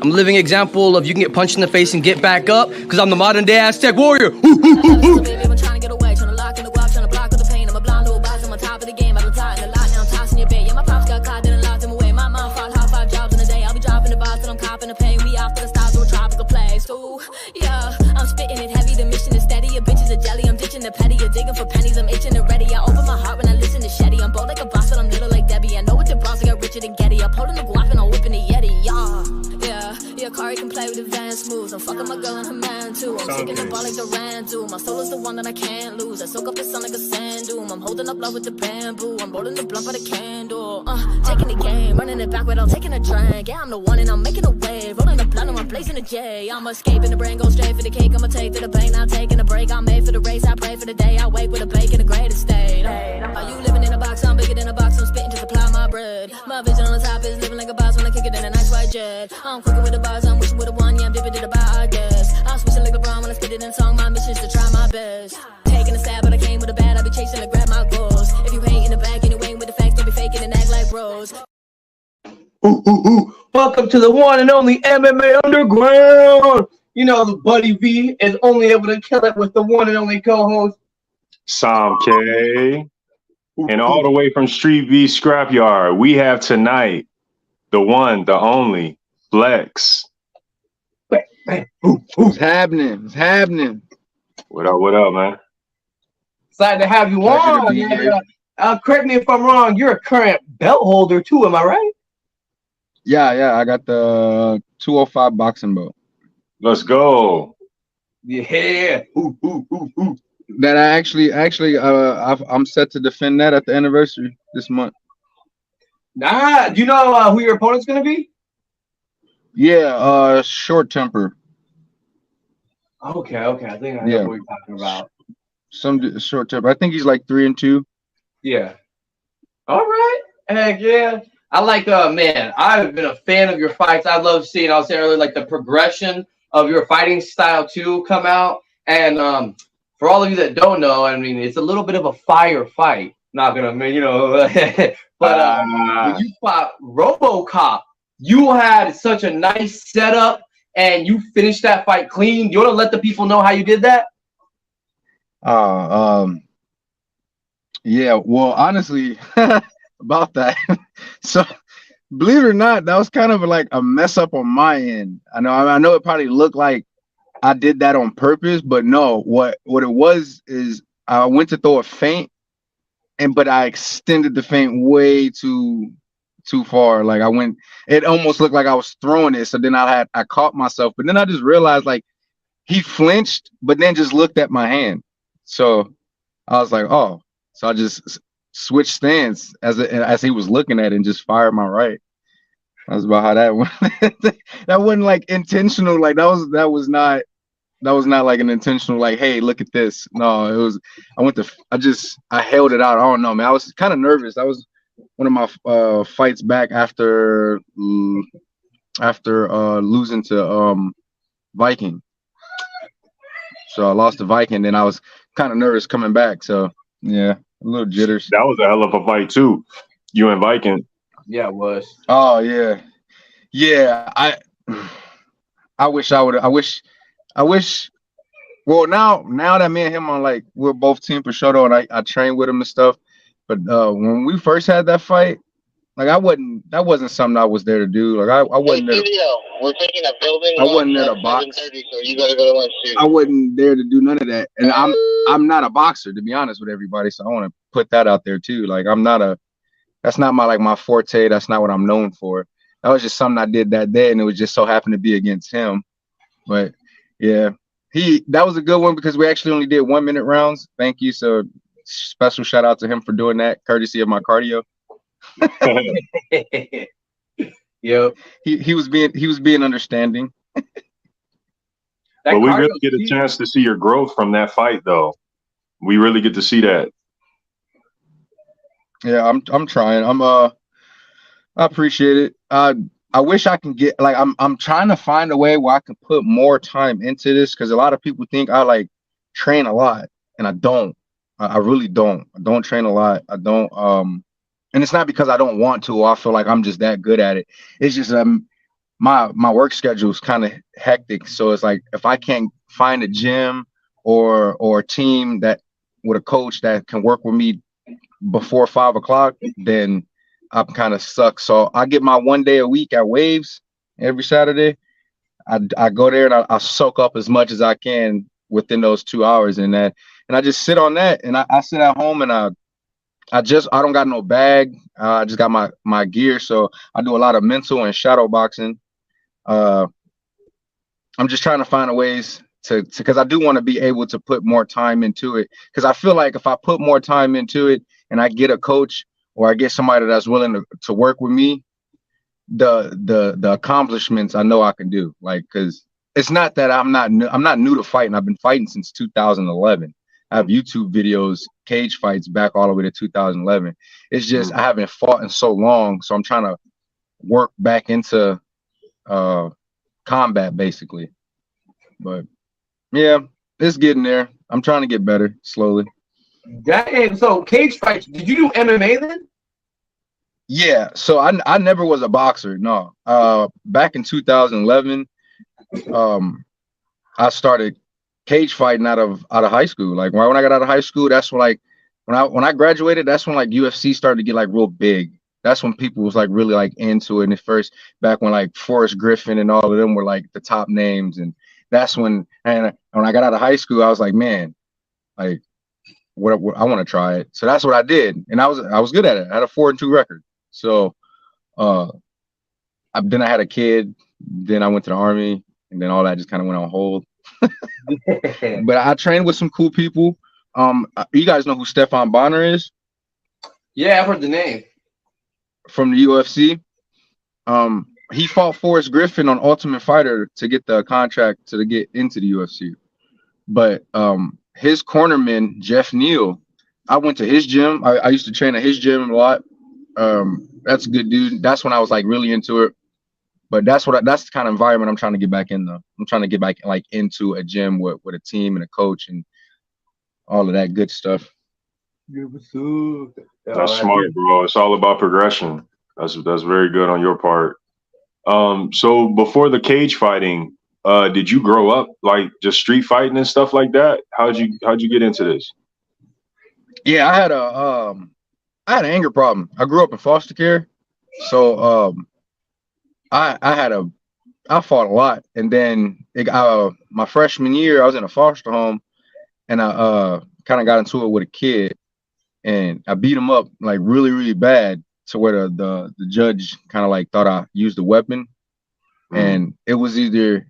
I'm a living example of you can get punched in the face and get back up, because I'm the modern day Aztec warrior. The petty, you're digging for pennies, I'm itching and ready. I open my heart when I listen to Shetty. I'm bold like a boss, but I'm little like Debbie. I know what the bronze, I got richer than Getty. I'm holding the guap and I'm whipping the Yeti, yeah, Kari can play with advanced moves. I'm fucking my girl and her man too. I'm taking the ball like the Rand do. My soul is the one that I can't lose. I soak up the sun like a sand dune. I'm holding up love with the bamboo. I'm rolling the blunt by the candle. Taking the game, running it back without taking a drink. Yeah, I'm the one and I'm making a wave. Rolling the blunt and I'm blazing a J. I'm escaping the brain, go straight for the cake. I'ma take to the bank, not taking a break. I'm made for the race, I pray for the day. I wake with a bacon, a great estate. Are you living in a box? I'm bigger than a box. I'm spitting to supply my bread. My vision on the top is living like a boss when I kick it in a nice white jet. I'm quicker with the bars, I'm wishing with a one. Yeah, I'm dipping to the bar, I guess. I'm switching like LeBron when I spit it in song. My mission is to try my best. Taking a stab, but I came with a bat. I be chasing to grab my goals. If you hate in the back and you ain't with the facts, don't be faking and act like bros. Welcome to the one and only MMA Underground. You know, the Buddy V is only able to kill it with the one and only co-host Sam K. And all the way from Street V Scrapyard, we have tonight the one, the only Flexx. What's happening? What's happening? What up, man? Excited to have you on. Yeah. Correct me if I'm wrong. You're a current belt holder too, am I right? Yeah. I got the 205 boxing belt. Let's go. Yeah. That I actually, I'm set to defend that at the anniversary this month. Nah, do you know who your opponent's gonna be? Yeah, Short Temper. Okay. I think I know what you're talking about. Some Short Temper. I think he's like 3-2. Yeah. All right. Heck yeah. I like man, I've been a fan of your fights. I love seeing, I was saying earlier, like the progression of your fighting style too come out. And for all of you that don't know, I mean, it's a little bit of a fire fight. Not gonna, but when you fought RoboCop, you had such a nice setup, and you finished that fight clean. You want to let the people know how you did that? Yeah. Well, honestly, about that. So, believe it or not, that was kind of like a mess up on my end. I know it probably looked like I did that on purpose, but no. What it was is I went to throw a feint, but I extended the feint way too far. Like it almost looked like I was throwing it. So then I caught myself, but then I just realized like he flinched, but then just looked at my hand. So I was like, oh, so I just switched stance as he was looking at it and just fired my right. That's about how that went. That wasn't like intentional. Like that was not like an intentional, like, hey, look at this. No, it was, I held it out. I don't know, man. I was kind of nervous. That was one of my fights back after losing to Viking. So I lost to Viking, then I was kind of nervous coming back. So yeah, a little jitters. That was a hell of a fight too. You and Viking. Yeah, it was. Oh yeah. Yeah. I wish. Well, now that me and him are like, we're both Team Prosciutto, and I train with him and stuff. But when we first had that fight, like that wasn't something I was there to do. Like I wasn't there. We're taking a building. I wasn't there to box. So you gotta go to lunch too. I wasn't there to do none of that. And I'm not a boxer, to be honest with everybody. So I want to put that out there too. Like that's not my forte. That's not what I'm known for. That was just something I did that day, and it was just so happened to be against him. But yeah, that was a good one because we actually only did 1 minute rounds. Thank you. So special shout out to him for doing that, courtesy of my cardio. Yep. He was being understanding. But we really get a chance to see your growth from that fight, though. We really get to see that. Yeah, I'm trying. I appreciate it. I wish I can get, like, I'm trying to find a way where I can put more time into this, because a lot of people think I like train a lot, and I don't. I really don't. I don't train a lot. I don't. And it's not because I don't want to, or I feel like I'm just that good at it. It's just my work schedule is kind of hectic. So it's like if I can't find a gym or a team that with a coach that can work with me before 5 o'clock, then I'm kind of stuck. So I get my 1 day a week at Waves every Saturday. I go there and I soak up as much as I can within those 2 hours, and I just sit on that, and I sit at home, and I don't got no bag. I just got my gear, so I do a lot of mental and shadow boxing. I'm just trying to find ways to because I do want to be able to put more time into it, because I feel like if I put more time into it and I get a coach or I get somebody that's willing to work with me, the accomplishments I know I can do. Like, because it's not that I'm not new to fighting. I've been fighting since 2011. I have YouTube videos, cage fights back all the way to 2011. It's just I haven't fought in so long, so I'm trying to work back into combat basically. But yeah, it's getting there. I'm trying to get better slowly. Dang, so cage fights, did you do MMA then? Yeah, so I never was a boxer. No. Back in 2011, I started cage fighting out of high school. Like when I got out of high school, that's when like when I graduated, that's when like UFC started to get like real big. That's when people was like really like into it. And at first, back when like Forrest Griffin and all of them were like the top names, and that's when I got out of high school, I was like, man, like what I want to try it. So that's what I did, and I was good at it. I had a 4-2 record. So then I had a kid, then I went to the Army, and then all that just kind of went on hold. But I trained with some cool people. You guys know who Stefan Bonner is? Yeah, I've heard the name. From the UFC. He fought Forrest Griffin on Ultimate Fighter to get the contract to get into the UFC. But his cornerman, Jeff Neal, I went to his gym. I used to train at his gym a lot. That's a good dude. That's when I was like really into it. But that's the kind of environment I'm trying to get back in though. I'm trying to get back like into a gym with a team and a coach and all of that good stuff. That's smart, bro. It's all about progression. That's very good on your part. So before the cage fighting, did you grow up like just street fighting and stuff like that? How'd you get into this? Yeah, I had an anger problem. I grew up in foster care, so I fought a lot, and then my freshman year I was in a foster home, and I kind of got into it with a kid, and I beat him up like really really bad to where the judge kind of like thought I used a weapon, and it was either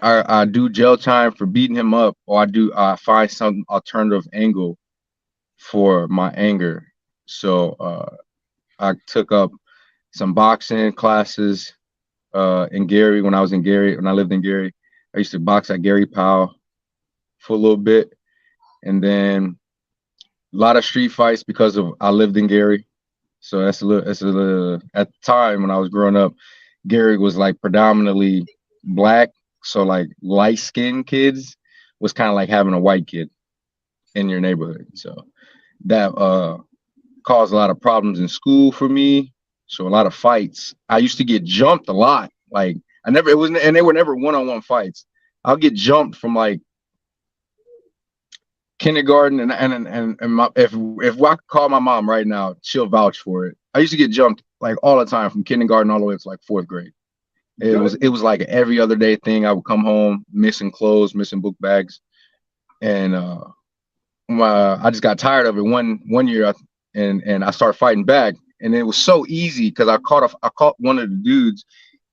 I do jail time for beating him up, or I find some alternative angle for my anger. So I took up some boxing classes in Gary when I lived in Gary. I used to box at Gary Powell for a little bit, and then a lot of street fights because I lived in Gary. So that's a little at the time when I was growing up, Gary was like predominantly black, so like light-skinned kids was kind of like having a white kid in your neighborhood. So that caused a lot of problems in school for me. So a lot of fights. I used to get jumped a lot. Like and they were never one-on-one fights. I'll get jumped from like kindergarten if I could call my mom right now, she'll vouch for it. I used to get jumped like all the time from kindergarten all the way to like 4th grade. It was like an every other day thing. I would come home missing clothes, missing book bags, and I just got tired of it one year, and I started fighting back, and it was so easy because I caught one of the dudes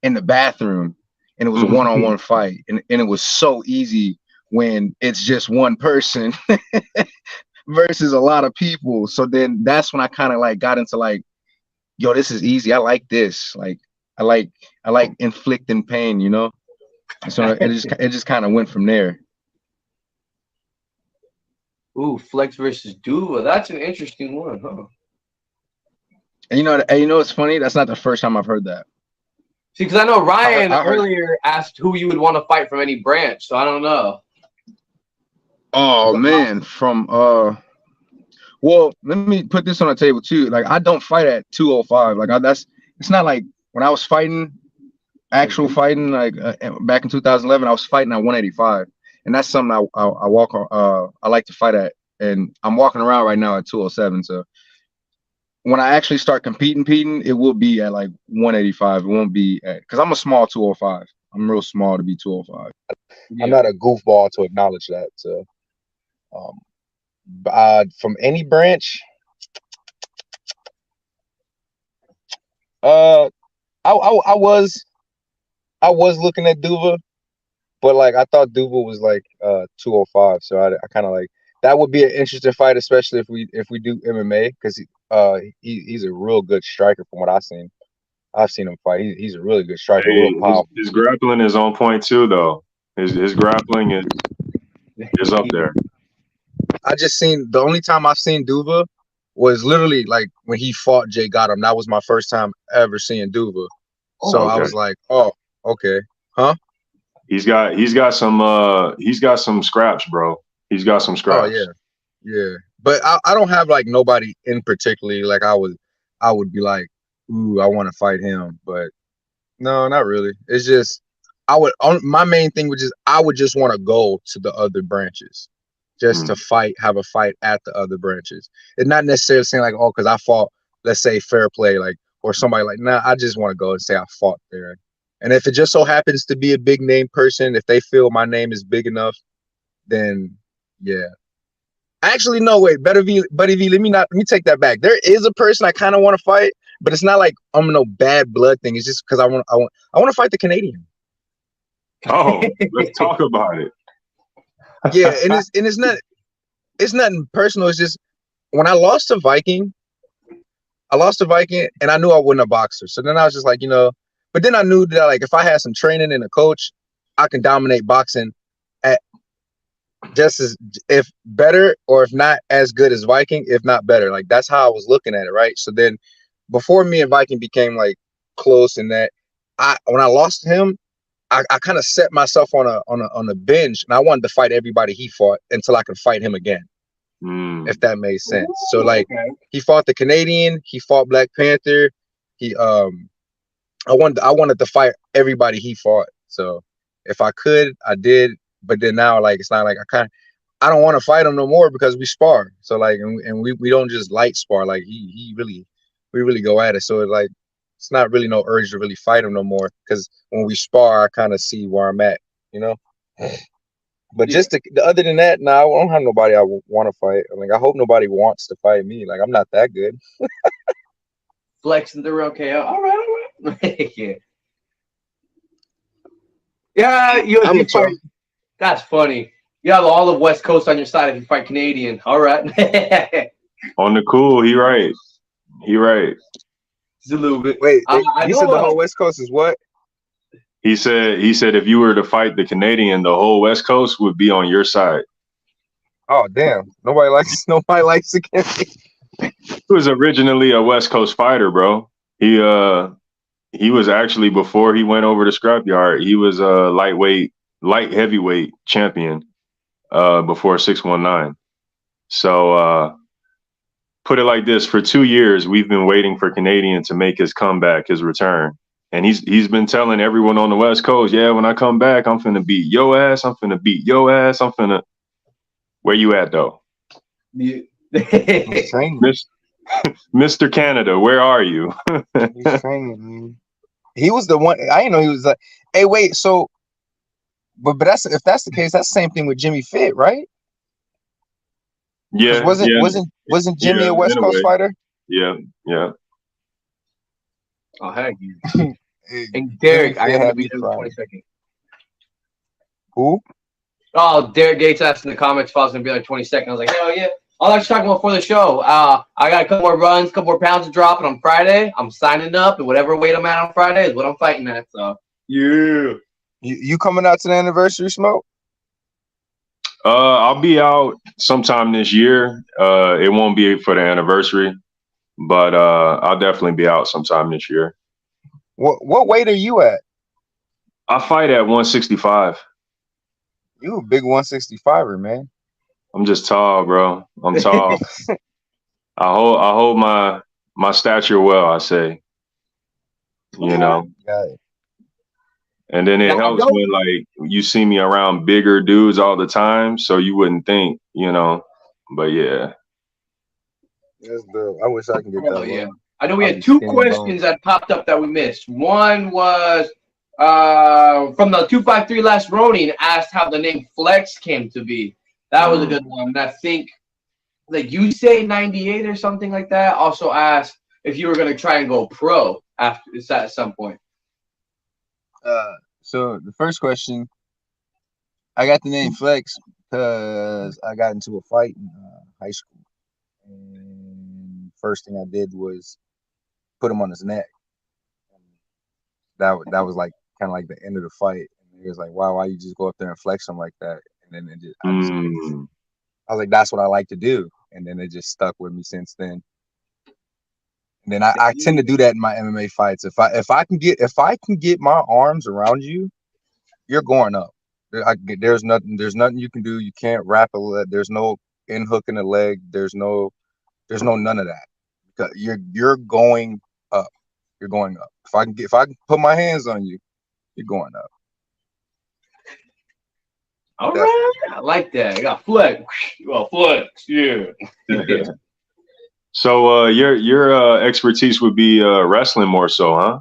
in the bathroom, and it was a one-on-one fight, and it was so easy when it's just one person versus a lot of people. So then that's when I kind of like got into like, yo, this is easy. I like this. Like I like inflicting pain, you know? So it just kind of went from there. Ooh, Flexx versus Duva. That's an interesting one, huh? And you know it's funny? That's not the first time I've heard that. See, because I know Ryan earlier asked who you would want to fight from any branch, so I don't know. Oh man, well, let me put this on the table too. Like I don't fight at 205. Like it's not like when I was fighting, actual fighting, like back in 2011, I was fighting at 185, and that's something I walk I like to fight at, and I'm walking around right now at 207. So when I actually start competing, it will be at like 185. It won't be at, because I'm a small 205. I'm real small to be 205. I'm not a goofball to acknowledge that. So, from any branch, I was looking at Duva, but like I thought Duva was like 205. So I kind of like that would be an interesting fight, especially if we do MMA, because he's a real good striker from what I've seen. I've seen him fight. He's a really good striker, real powerful. His grappling is on point too, though. His grappling is up there. I just seen the only time I've seen Duva was literally like when he fought Jay Gotham. That was my first time ever seeing Duva. So I was like, oh, okay, huh? He's got some scraps, bro. He's got some scraps. Oh yeah. But I don't have like nobody in particularly like I would be like, ooh, I want to fight him. But no, not really. It's just my main thing would I would just want to go to the other branches just to have a fight at the other branches. It's not necessarily saying like, oh, because I fought, let's say Fair Play, like, or somebody like, nah, I just want to go and say I fought there. And if it just so happens to be a big name person, if they feel my name is big enough, then yeah. Actually, no, wait, Buddy V, let me take that back. There is a person I kind of want to fight, but it's not like I'm no bad blood thing. It's just because I want to fight the Canadian. Oh, let's talk about it. Yeah, and it's nothing personal. It's just when I lost to Viking, and I knew I wasn't a boxer. So then I was just like, but then I knew that like if I had some training and a coach, I can dominate boxing at just as if better or if not as good as Viking, if not better. Like that's how I was looking at it, right? So then before me and Viking became like close, and that when I lost to him, I kind of set myself on a binge, and I wanted to fight everybody he fought until I could fight him again. If that made sense. So like he fought the Canadian, he fought Black Panther. I wanted to fight everybody he fought. So if I could, I did. But then now like it's not like I don't want to fight him no more because we spar. So like and we don't just light spar. Like we really go at it. So it's not really no urge to really fight him no more, because when we spar, I kind of see where I'm at, But just other than that, I don't have nobody I want to fight. I mean, I hope nobody wants to fight me. Like I'm not that good. Flexx and the real KO. All right. Yeah. You fight. That's funny. You have all of West Coast on your side if you fight Canadian. All right. On the cool, he right. Just a little bit. Wait, you said the whole West Coast is what? He said if you were to fight the Canadian, the whole West Coast would be on your side. Oh damn! Nobody likes the Canadian. He was originally a West Coast fighter, bro. He was actually, before he went over to Scrapyard, he was a light heavyweight champion before 619. So put it like this: for 2 years, we've been waiting for Canadian to make his comeback, his return. And he's been telling everyone on the West Coast, yeah, when I come back, I'm finna beat your ass. I'm finna beat your ass. I'm finna. Where you at, though? Yeah. Mr. Canada, where are you? He was the one. I didn't know he was like, hey, wait, so, but if that's the case, that's the same thing with Jimmy Fit, right? Yeah. Wasn't Jimmy a West Coast fighter? Yeah. Oh, heck. And Derek, I have to be there in 20 seconds. Who? Oh, Derek Gates asked in the comments if I was going to be there in 20 seconds. I was like, hell yeah. I'll actually talk about before the show. I got a couple more runs, couple more pounds to drop, and on Friday, I'm signing up, and whatever weight I'm at on Friday is what I'm fighting at. So, yeah. You coming out to the anniversary, Smoke? I'll be out sometime this year. It won't be for the anniversary, but I'll definitely be out sometime this year. What weight are you at? I fight at 165. You a big 165er, man. I'm just tall, bro. I'm tall. I hold my stature well, I say. Got it. And then it Now, I helps don't- when like you see me around bigger dudes all the time, so you wouldn't think, you know. But yeah. That's dope. I wish I can get that. Oh, yeah. Bro. I know we I'll had be two skinny and questions bones. that popped up that we missed. One was from the 253 last Ronin asked how the name Flexx came to be. That was a good one. And I think like you say 98 or something like that. Also asked if you were gonna try and go pro after this at some point. So the first question, I got the name Flexx because I got into a fight in high school, and first thing I did was put him on his neck. That was like kind of like the end of the fight. And he was like, "Wow, why you just go up there and flex him like that?" And then I was like, "That's what I like to do." And then it just stuck with me since then. And then I tend to do that in my MMA fights. If I can get my arms around you, you're going up. There's nothing you can do. You can't wrap a leg. There's no in hook in the leg. There's no none of that. Because you're going up. You're going up. If I can put my hands on you, you're going up. All right, I like that. I got Flexx. Well, Flexx, yeah. So your expertise would be wrestling more so, huh?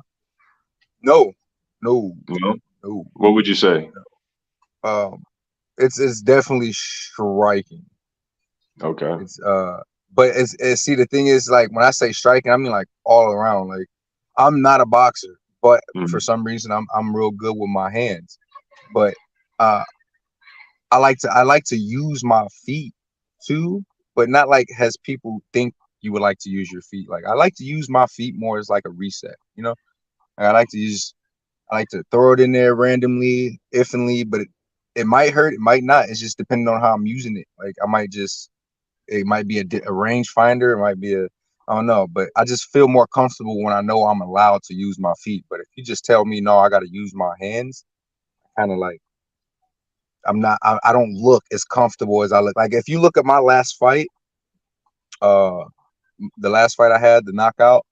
No. What would you say? It's definitely striking. Okay. It's but it's see, the thing is, like, when I say striking, I mean like all around. Like, I'm not a boxer, but for some reason I'm real good with my hands. But I like to use my feet too, but not like as people think you would like to use your feet. Like, I like to use my feet more as like a reset, you know? Like, I like to throw it in there randomly, ifingly, but it might hurt, it might not. It's just depending on how I'm using it. Like, it might be a range finder, it might be I don't know, but I just feel more comfortable when I know I'm allowed to use my feet. But if you just tell me, no, I got to use my hands, kind of like, I don't look as comfortable as I look. Like, if you look at my last fight, the last fight I had, the knockout,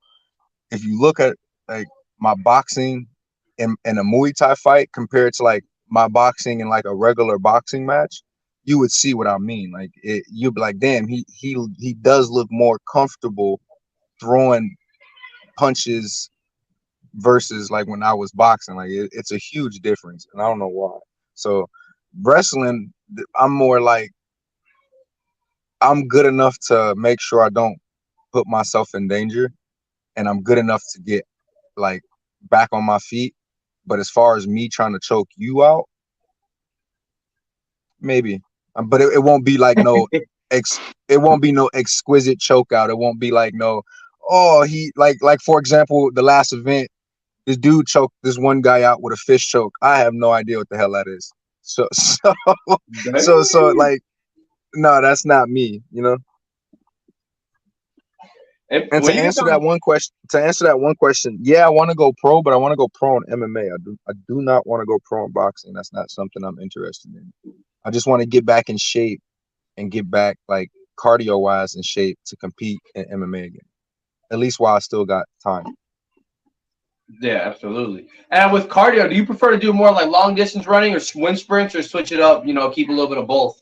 if you look at like my boxing in a Muay Thai fight compared to like my boxing in like a regular boxing match, you would see what I mean. Like, you'd be like, damn, he does look more comfortable throwing punches versus like when I was boxing. Like, it's a huge difference, and I don't know why. So wrestling, I'm more like, I'm good enough to make sure I don't put myself in danger, and I'm good enough to get like back on my feet. But as far as me trying to choke you out, maybe, but it won't be like no it won't be no exquisite choke out. It won't be like no, oh, he like for example, the last event, this dude choked this one guy out with a fish choke. I have no idea what the hell that is. So like, no, that's not me, you know. And to answer that one question, yeah, I want to go pro, but I want to go pro in MMA. I do not want to go pro in boxing. That's not something I'm interested in. I just want to get back in shape and get back like cardio wise in shape to compete in MMA again. At least while I still got time. Yeah, absolutely. And with cardio, do you prefer to do more like long distance running or wind sprints, or switch it up, keep a little bit of both?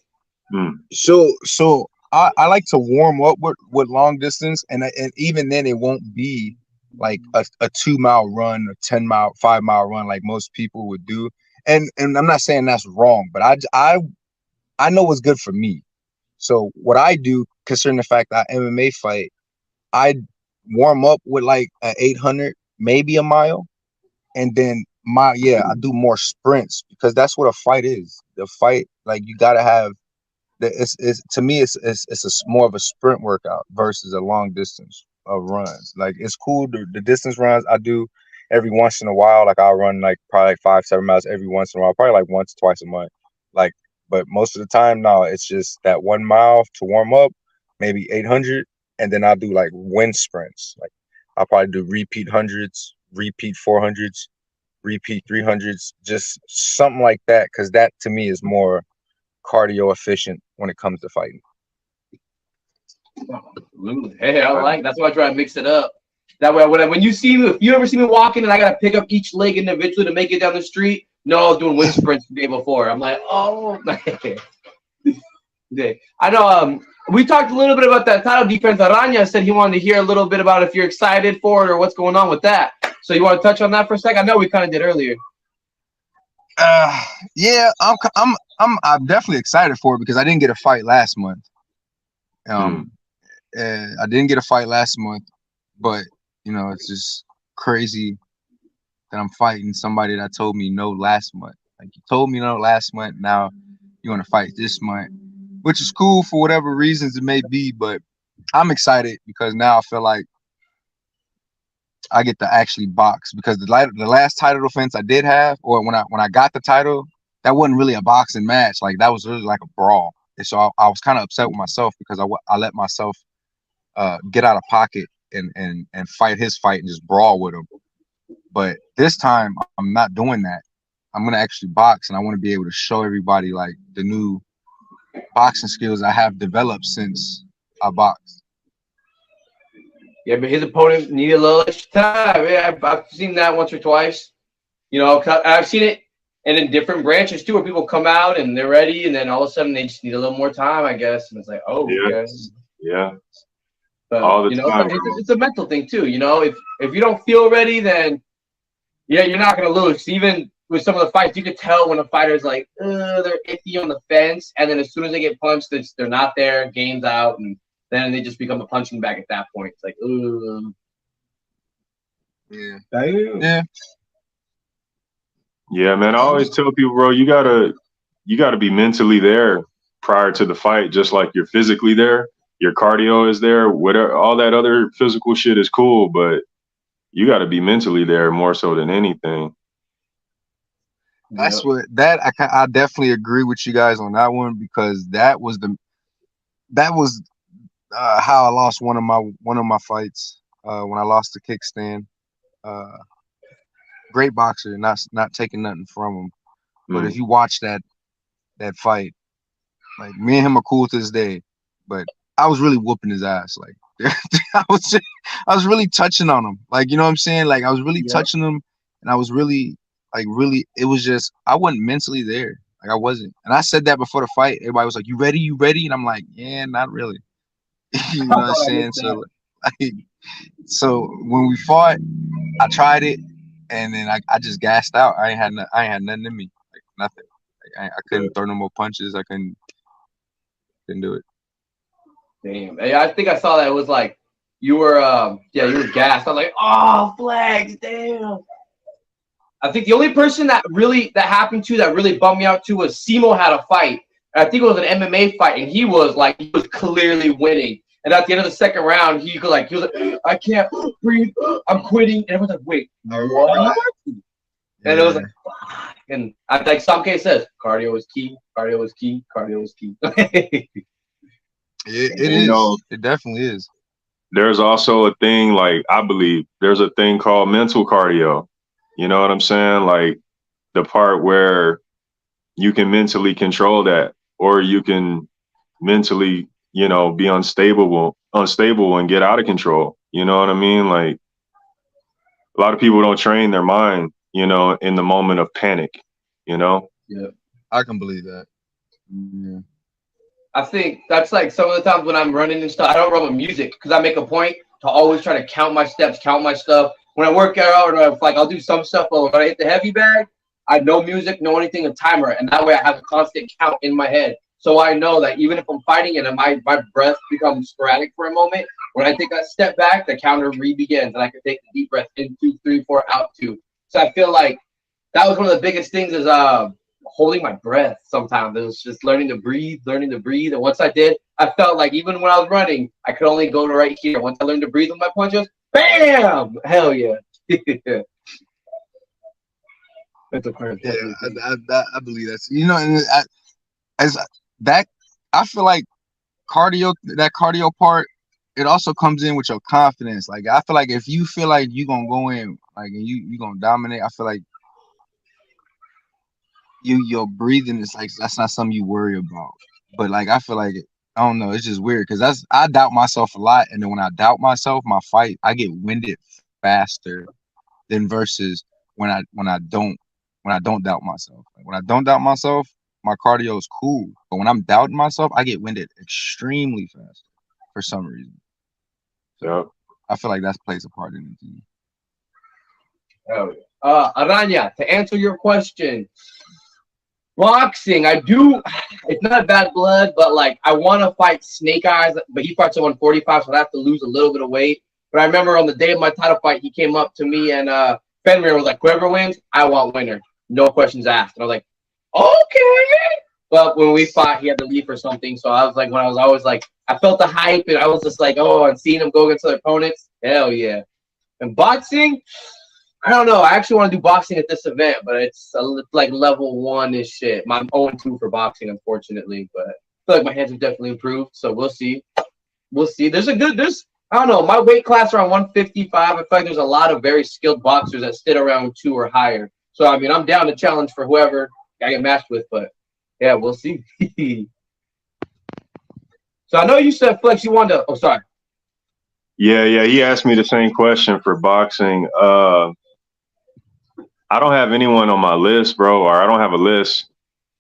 So I like to warm up with long distance, and even then it won't be like a 2-mile run, a 10-mile, 5-mile run like most people would do. And I'm not saying that's wrong, but I know what's good for me. So what I do, considering the fact that I MMA fight, I warm up with like an 800, maybe a mile, and then I do more sprints, because that's what a fight is. The fight, like, you gotta have it's to me it's more of a sprint workout versus a long distance of runs. Like, it's cool, the distance runs I do every once in a while. Like, I'll run like probably like 5-7 miles every once in a while, probably like once, twice a month. Like, but most of the time, no, it's just that 1 mile to warm up, maybe 800, and then I'll do like wind sprints. Like, I'll probably do repeat hundreds, repeat 400s, repeat 300s, just something like that, because that to me is more cardio efficient when it comes to fighting. Absolutely. Hey, that's why I try to mix it up. That way, when you see me, if you ever see me walking and I gotta pick up each leg individually to make it down the street, no, I was doing wind sprints the day before. I'm like, oh, I know. We talked a little bit about that title defense. Aranya said he wanted to hear a little bit about if you're excited for it or what's going on with that. So you want to touch on that for a second? I know we kind of did earlier. Yeah, I'm definitely excited for it because I didn't get a fight last month. I didn't get a fight last month, but you know, it's just crazy that I'm fighting somebody that told me no last month. Like, you told me no last month, now you want to fight this month, which is cool for whatever reasons it may be, but I'm excited because now I feel like I get to actually box, because the last title defense I did have, or when I got the title, that wasn't really a boxing match. Like, that was really like a brawl. And so I was kind of upset with myself because I let myself get out of pocket and fight his fight and just brawl with him. But this time I'm not doing that. I'm gonna actually box, and I want to be able to show everybody like the new boxing skills I have developed since I boxed. Yeah, but his opponent needed a little extra time. Yeah, I've seen that once or twice. You know, I've seen it, and in different branches too, where people come out and they're ready, and then all of a sudden they just need a little more time, I guess. And it's like, oh, Yeah. okay. Yeah. But All the you know, time, it's a mental thing too. You know, if you don't feel ready, then yeah, you're not gonna lose. Even with some of the fights, you could tell when a fighter's like, they're iffy on the fence, and then as soon as they get punched, they're not there, game's out, and then they just become a punching bag at that point. It's like, Yeah. Yeah, man. I always tell people, bro, you gotta be mentally there prior to the fight, just like you're physically there. Your cardio is there. Whatever, all that other physical shit is cool, but you got to be mentally there more so than anything. That's what I definitely agree with you guys on that one, because that was how I lost one of my fights when I lost to Kickstand. Great boxer, not taking nothing from him, but if you watch that fight, like, me and him are cool to this day, but I was really whooping his ass. Like, I was really touching on him. Like, you know what I'm saying? Like, I was really touching him, and I was really, it was just, I wasn't mentally there. Like, I wasn't. And I said that before the fight. Everybody was like, you ready? You ready? And I'm like, yeah, not really. You know what I'm saying? So when we fought, I tried it, and then I just gassed out. I ain't had nothing in me. Like, nothing. Like, I couldn't throw no more punches. I couldn't do it. damn. I think I saw that. It was like you were gassed. I was like, oh, Flexx, damn. I think the only person that happened to that really bummed me out too was Simo had a fight. And I think it was an MMA fight, and he was clearly winning. And at the end of the second round, he was like, I can't breathe, I'm quitting. And everyone's like, wait, what? And it was like, fuck. And like Samke says, cardio is key. Cardio is key. Cardio is key. It is. It definitely is. There's also a thing, like, I believe there's a thing called mental cardio. You know what I'm saying? Like, the part where you can mentally control that, or you can mentally, you know, be unstable and get out of control. You know what I mean? Like, a lot of people don't train their mind, you know, in the moment of panic, you know? Yeah. I can believe that. Yeah. I think that's like some of the times when I'm running and stuff, I don't run with music because I make a point to always try to count my steps, count my stuff. When I work out, or if, like, I'll do some stuff, but when I hit the heavy bag, I know music, know anything, a timer, and that way I have a constant count in my head. So I know that even if I'm fighting and my breath becomes sporadic for a moment, when I take that step back, the counter re-begins, and I can take a deep breath in, 2, 3, 4, out 2. So I feel like that was one of the biggest things is holding my breath sometimes. It was just learning to breathe. And once I did, I felt like even when I was running, I could only go to right here. Once I learned to breathe with my punches, bam! Hell yeah. That's a part of I believe that's, you know, and I feel like that cardio part, it also comes in with your confidence. Like, I feel like if you feel like you're gonna go in, like, and you gonna dominate, I feel like your breathing is like, that's not something you worry about. But like, I feel like I don't know. It's just weird because I doubt myself a lot, and then when I doubt myself, my fight I get winded faster than versus when I don't doubt myself. Like, when I don't doubt myself, my cardio is cool, but when I'm doubting myself, I get winded extremely fast for some reason. Yeah. I feel like that plays a part in it. Oh, Aranya, to answer your question, boxing, it's not bad blood, but like I want to fight Snake Eyes, but he fights at 145, so I have to lose a little bit of weight. But I remember on the day of my title fight, he came up to me and Fenrir was like, whoever wins, I want winner. No questions asked. And I was like, okay. But when we fought, he had to leave for something. So I was like, when I was always like, I felt the hype and I was just like, oh, and seeing him go against other opponents, hell yeah. And boxing, I don't know. I actually want to do boxing at this event, but it's like level 1-ish shit. I'm 0-2 for boxing, unfortunately, but I feel like my hands have definitely improved. So we'll see. We'll see. I don't know. My weight class around 155. I feel like there's a lot of very skilled boxers that sit around 2 or higher. So, I mean, I'm down to challenge for whoever I get matched with, but yeah, we'll see. So I know you said, Flex, you wanted to, oh, sorry. Yeah. He asked me the same question for boxing. I don't have anyone on my list, bro, or I don't have a list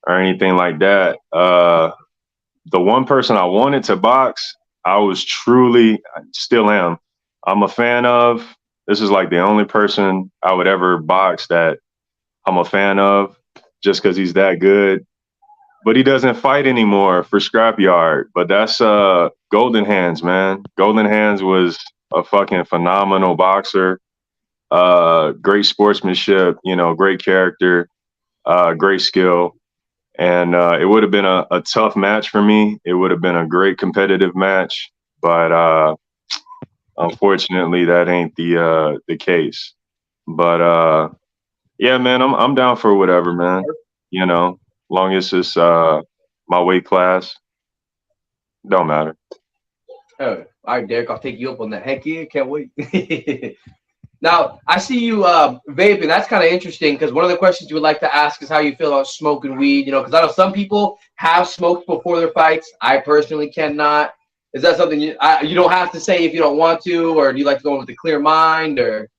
or anything like that. The one person I wanted to box, I was truly, still am, I'm a fan of. This is like the only person I would ever box that I'm a fan of just because he's that good. But he doesn't fight anymore for Scrapyard. But that's Golden Hands, man. Golden Hands was a fucking phenomenal boxer. Great sportsmanship, great character, great skill. And it would have been a tough match for me. It would have been a great competitive match, but unfortunately, that ain't the case. But yeah, man, I'm down for whatever, man. Long as it's my weight class, don't matter. Oh, all right, Derek, I'll take you up on that. Heck yeah, can't wait. Now, I see you vaping. That's kind of interesting because one of the questions you would like to ask is how you feel about smoking weed. Because I know some people have smoked before their fights. I personally cannot. Is that something you don't have to say if you don't want to, or do you like to go in with a clear mind, or?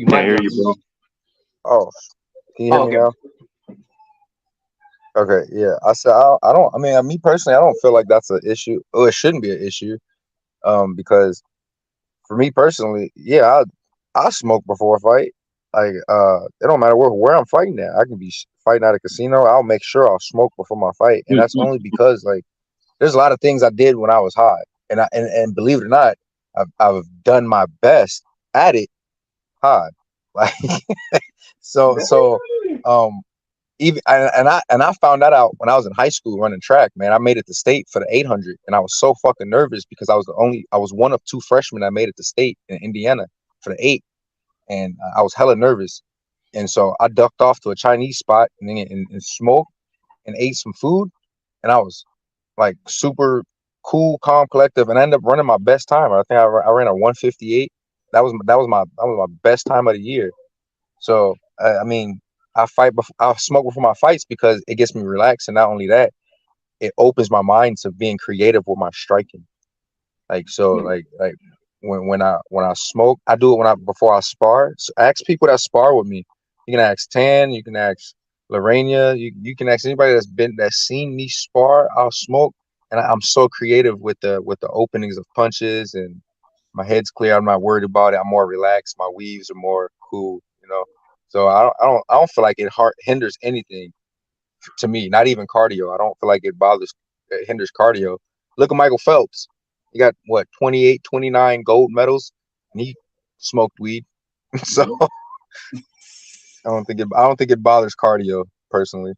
Can't hear you, bro. Oh, can you hear me now? Okay, yeah. I said me personally, I don't feel like that's an issue. Oh, it shouldn't be an issue. Because for me personally, yeah, I smoke before a fight. Like, it don't matter where I'm fighting at. I can be fighting at a casino. I'll make sure I'll smoke before my fight, and that's only because like there's a lot of things I did when I was high, and believe it or not, I've done my best at it high. Like, so even I found that out when I was in high school running track, man. I made it to state for the 800, and I was so fucking nervous because I was one of 2 freshmen that made it to state in Indiana for the 8, and I was hella nervous, and so I ducked off to a Chinese spot and smoked and ate some food, and I was like super cool, calm, collective, and I ended up running my best time. I think I ran a 158. That was my best time of the year. So I mean, I smoke before my fights because it gets me relaxed, and not only that, it opens my mind to being creative with my striking. Like, so like when I smoke, I do it before I spar. So ask people that spar with me. You can ask Tan, you can ask Lorena, you can ask anybody that's seen me spar. I'll smoke, and I'm so creative with the openings of punches, and my head's clear. I'm not worried about it. I'm more relaxed. My weaves are more cool, So I don't feel like it hinders anything to me. Not even cardio. I don't feel like it hinders cardio. Look at Michael Phelps. He got 28, 29 gold medals, and he smoked weed. So I don't think it bothers cardio personally.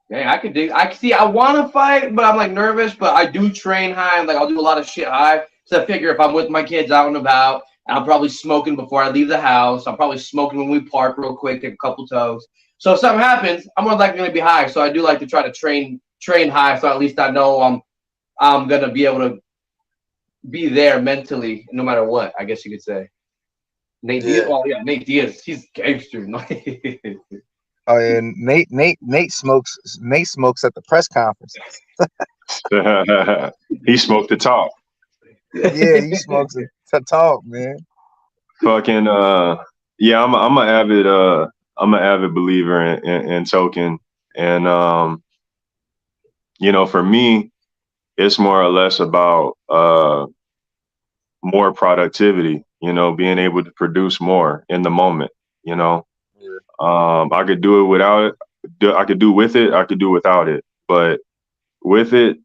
Dang, I could dig. I want to fight, but I'm like nervous. But I do train high, and like I'll do a lot of shit high. So I figure if I'm with my kids out and about, I'm probably smoking before I leave the house. I'm probably smoking when we park real quick, take a couple toes. So if something happens, I'm more likely going to be high. So I do like to try to train high, so at least I know I'm going to be able to be there mentally, no matter what, I guess you could say. Nate Diaz. Oh yeah, Nate Diaz. He's gangster. Oh, and Nate smokes at the press conference. He smoked the top. Yeah, he smokes to talk, man. Fucking yeah, I'm an avid believer in token, and you know, for me, it's more or less about more productivity. You know, being able to produce more in the moment. You know, I could do it without it. I could do with it. I could do without it. But with it,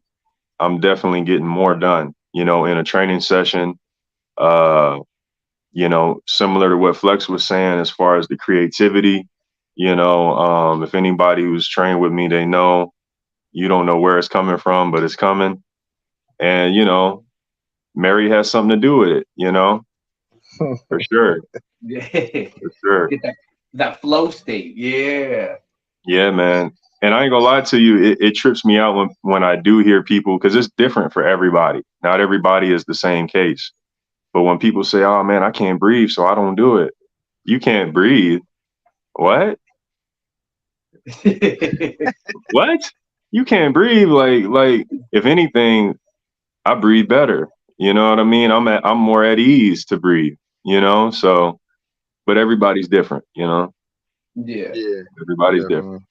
I'm definitely getting more done. You know, in a training session. You know, similar to what Flexx was saying as far as the creativity. You know, if anybody who's trained with me, they know you don't know where it's coming from, but it's coming. And, you know, Mary has something to do with it, you know, for sure. Yeah. For sure. Get that flow state. Yeah. Yeah, man. And I ain't gonna lie to you, it trips me out when I do hear people, because it's different for everybody. Not everybody is the same case. But when people say, oh, man, I can't breathe, so I don't do it. You can't breathe. What? What? You can't breathe. Like, if anything, I breathe better. You know what I mean? I'm more at ease to breathe, you know? So, but everybody's different, you know? Yeah. Everybody's different.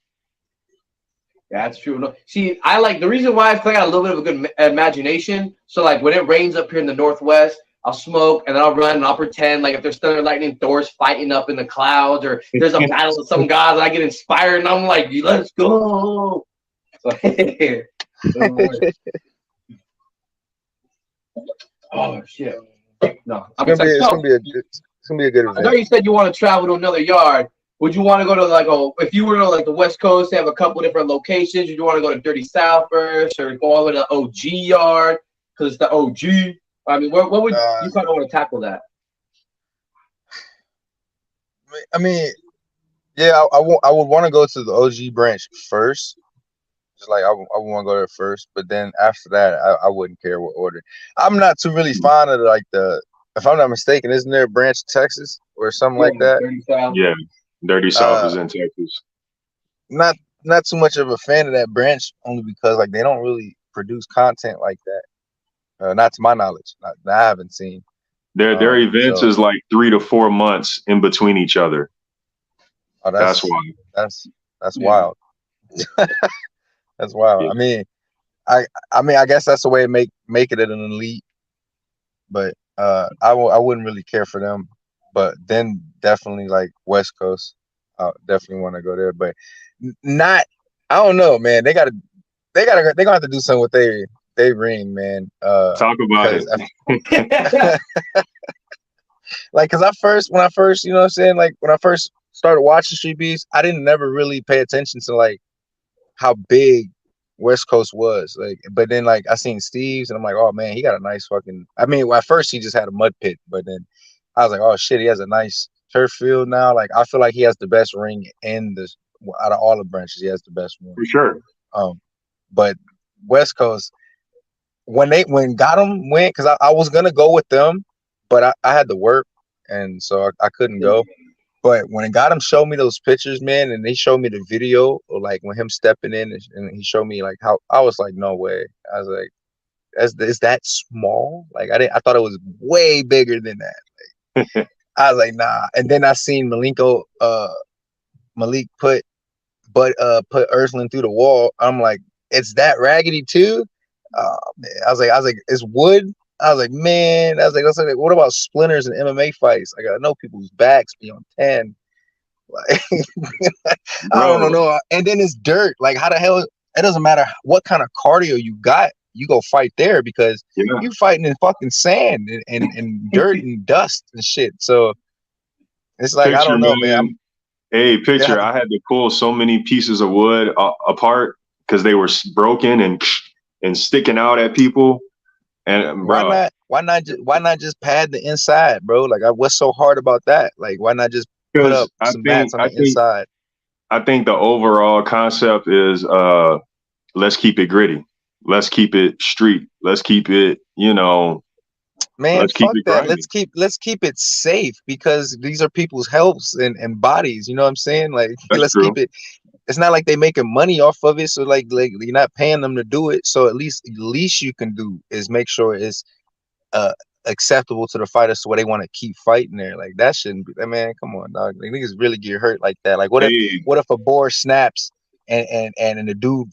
That's true. No, see, I like the reason why I got a little bit of a good imagination. So, like, when it rains up here in the Northwest, I'll smoke and then I'll run and I'll pretend like if there's thunder, lightning, Thor's fighting up in the clouds, or there's a battle with some guys, and I get inspired and I'm like, let's go. Oh shit! No, It's gonna be a good event. I know you said you want to travel to another yard. Would you want to go to if you were to like the West Coast, they have a couple different locations. Would you want to go to Dirty South first, or go all the way to the OG yard because it's the OG? I mean, what would you kind of want to tackle that? I mean, yeah, I would want to go to the OG branch first. Just like I would want to go there first, but then after that, I wouldn't care what order. I'm not too really fond of like if I'm not mistaken, isn't there a branch in Texas or something like that? Dirty South. Yeah, Dirty South is in Texas. Not too much of a fan of that branch, only because like they don't really produce content like that. Not to my knowledge. I haven't seen. Their events is like 3 to 4 months in between each other. Oh, that's wild. That's wild. That's wild. Yeah. I mean, I guess that's the way to make it an elite. But I wouldn't really care for them. But then definitely like West Coast, I definitely want to go there. But not. I don't know, man. They're gonna have to do something with they ring, man. Talk about it. Like, cause when I first, you know what I'm saying? Like when I first started watching Street Beefs, I didn't never really pay attention to like how big West Coast was. Like, but then like I seen Steve's and I'm like, oh man, he got a nice fucking, I mean, at first he just had a mud pit, but then I was like, oh shit, he has a nice turf field now. Like I feel like he has the best ring out of all the branches, he has the best one. For sure. But West Coast, when Gotham went, because I was gonna go with them, but I had to work, and so I couldn't go. But when Gotham showed me those pictures, man, and they showed me the video of like when him stepping in, and he showed me like how, I was like, no way. I was like, is that small? Like I thought it was way bigger than that. Like, I was like, nah. And then I seen Malik put Earthling through the wall. I'm like, it's that raggedy too. Man. I was like, it's wood. I was like, man. I was like, what about splinters in MMA fights? Like, I know people's backs be on 10. Like, I don't know. And then it's dirt. Like, how the hell? It doesn't matter what kind of cardio you got. You go fight there because you fighting in fucking sand and dirt and dust and shit. So it's like, I don't know, man. Hey, picture. I had to pull so many pieces of wood apart because they were broken and sticking out at people. And bro, why not just pad the inside, bro? Like, what's so hard about that? Like, why not just put up some mats on the inside? I think the overall concept is let's keep it gritty. Let's keep it street. Let's keep it, you know, Man, Let's keep fuck it that. grinding. Let's keep it safe because these are people's healths and bodies. You know what I'm saying? Like, That's let's true. keep it. It's not like they making money off of it, so like you're not paying them to do it. So at least you can do is make sure it's acceptable to the fighters to where they want to keep fighting there. Like that shouldn't be. Man, come on, dog. Like, niggas really get hurt like that. Like what Hey, if a board snaps and the dude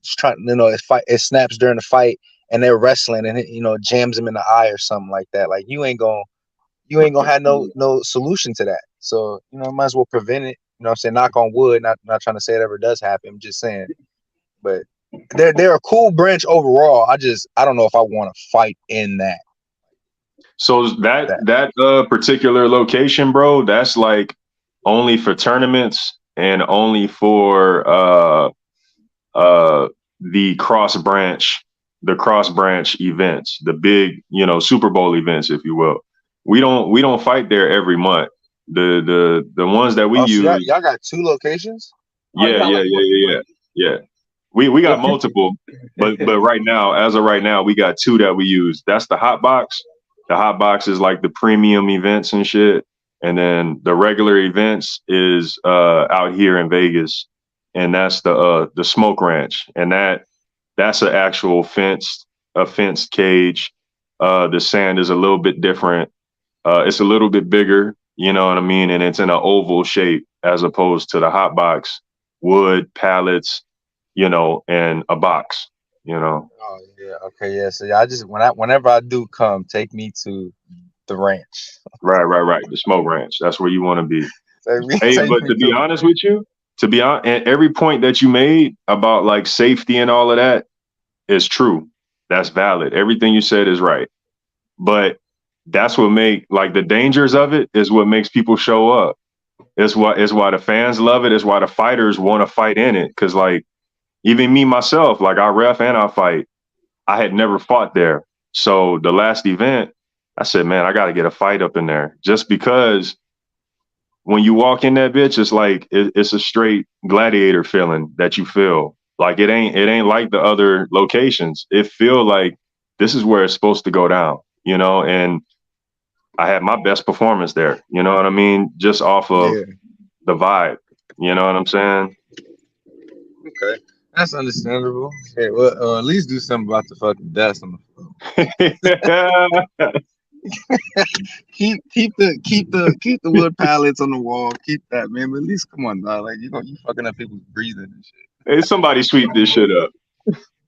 trying, it snaps during the fight and they're wrestling and it, jams him in the eye or something like that. Like you ain't gonna have no solution to that. So might as well prevent it. You know what I'm saying? Knock on wood. Not trying to say it ever does happen. I'm just saying. But they're a cool branch overall. I don't know if I want to fight in that. so that particular location, bro, that's like only for tournaments and only for the cross branch events, the big, Super Bowl events, if you will. We don't fight there every month. The ones that we use. So y'all got 2 locations? Yeah. We got multiple, but right now, as of right now, we got 2 that we use. That's the hot box. The hot box is like the premium events and shit. And then the regular events is out here in Vegas. And that's the smoke ranch. And that's an actual fenced cage. The sand is a little bit different. It's a little bit bigger, you know what I mean? And it's in an oval shape as opposed to the hot box, wood, pallets, and a box, Oh yeah, okay, yeah. So I just whenever I do come, take me to the ranch. Right. The smoke ranch. That's where you want to be. Take But me to be honest with you, and every point that you made about like safety and all of that is true. That's valid. Everything you said is right. But that's what like the dangers of it is what makes people show up. It's why the fans love it. It's why the fighters want to fight in it. Cause like even me myself, like I ref and I fight. I had never fought there. So the last event, I said, man, I got to get a fight up in there just because when you walk in that bitch, it's like it's a straight gladiator feeling that you feel. Like it ain't like the other locations. It feel like this is where it's supposed to go down, and I had my best performance there. You know what I mean? Just off of the vibe. You know what I'm saying? Okay. That's understandable. Okay, well, at least do something about the fucking dust on the floor. keep the wood pallets on the wall. Keep that, man. But at least come on, dog. Like you fucking up people's breathing and shit. Hey, somebody sweep this shit up.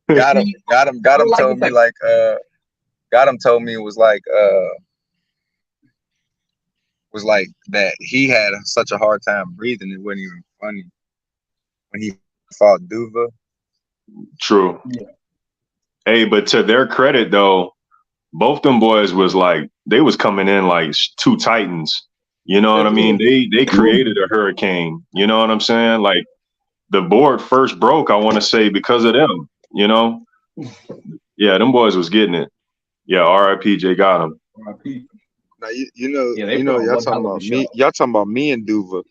Got him. Told me like got him told me it was like that he had such a hard time breathing. It wasn't even funny when he fought Duva. True. Yeah. Hey, but to their credit though, both them boys was like they was coming in like 2 titans. You know what I mean? They created a hurricane. You know what I'm saying? Like the board first broke, I want to say, because of them. Yeah, them boys was getting it. Yeah, R.I.P. Jay got him. R.I.P. Now y'all talking about me. Y'all talking about me and Duva.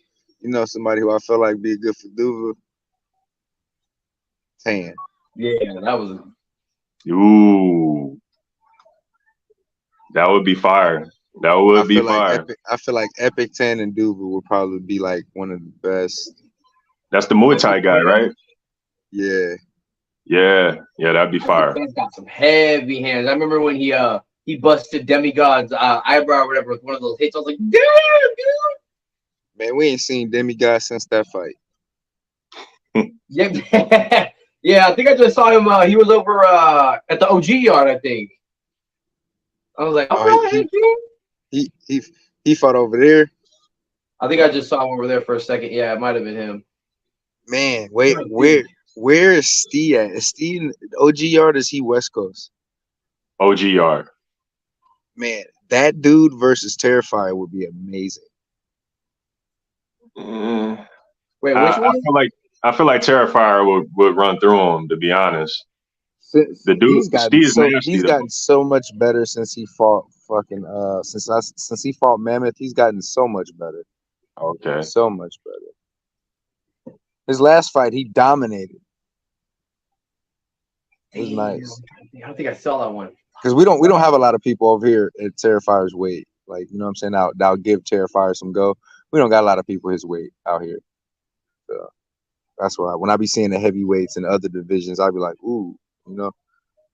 Somebody who I feel like be good for Duva. Tan. Yeah, that was. Ooh, that would be fire. That would be fire. I feel like Epic Tan and Duva would probably be like one of the best. That's the Muay Thai guy, right? Yeah. Yeah, that'd be fire. He's got some heavy hands. I remember when he busted Demigod's eyebrow or whatever with one of those hits. I was like, damn, dude. Man, we ain't seen Demigod since that fight. Yeah. Yeah, I think I just saw him. He was over at the OG yard, I think. I was like, he fought over there. I think I just saw him over there for a second. Yeah, it might have been him. Man, wait, where is Steve at? Is Steve in OG yard? Or is he West Coast? OG yard. Man, that dude versus Terrifier would be amazing. Wait, which one? I feel like Terrifier would run through him, to be honest. The dude, he's gotten so much better since he fought fucking since he fought Mammoth. He's gotten so much better. Okay. So much better. His last fight, he dominated. It was nice. I don't think I saw that one. because we don't have a lot of people over here at Terrifier's weight. Like, you know what I'm saying? That'll give Terrifier some go. We don't got a lot of people his weight out here. So that's why when I be seeing the heavyweights in other divisions, I'll be like, ooh, you know.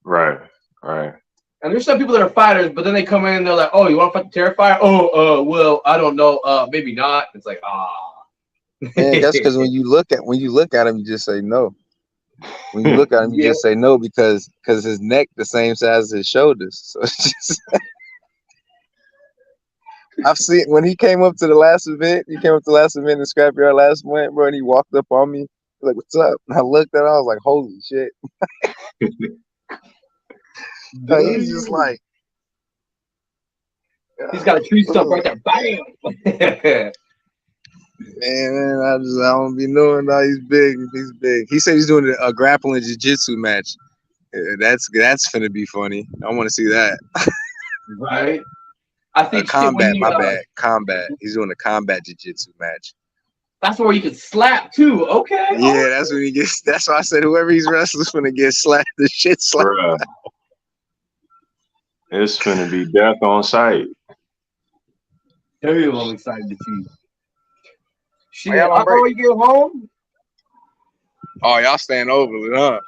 Right. And there's some people that are fighters, but then they come in and they're like, "Oh, you want to fight the Terrifier? Oh, well, I don't know. Maybe not." It's like, Man, that's because when you look at him, you just say no. When you look at him, you just say no because his neck the same size as his shoulders. So it's just I've seen when he came up to the last event. He came up to the last event in Scrapyard last month, bro, and he walked up on me like, "What's up?" And I looked at him, I was like, "Holy shit!" He's just like, he's got a tree stump right there. Bam. Man, I don't be knowing that he's big. He's big. He said he's doing a grappling jiu-jitsu match. That's finna be funny. I want to see that. Right. I think combat. My bad. Combat. He's doing a combat jiu-jitsu match. That's where you can slap too. Okay. Yeah, that's when he gets. That's why I said whoever he's wrestling's finna get slapped. The shit slapped. Bruh. It's finna be death on sight. Damn, I'm excited to see. Shit, I got my how far you get home? Oh, y'all staying over it, huh?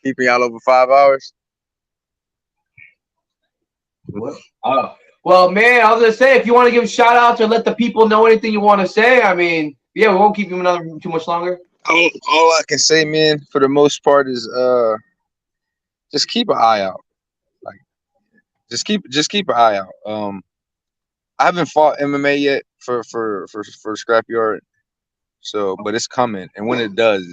Keeping y'all over 5 hours? What? Well, man, I was gonna say if you want to give shout outs or let the people know anything you want to say, I mean, yeah, we won't keep you too much longer. All I can say, man, for the most part is just keep an eye out. Like just keep an eye out. I haven't fought MMA yet for Scrapyard. So, but it's coming, and when it does,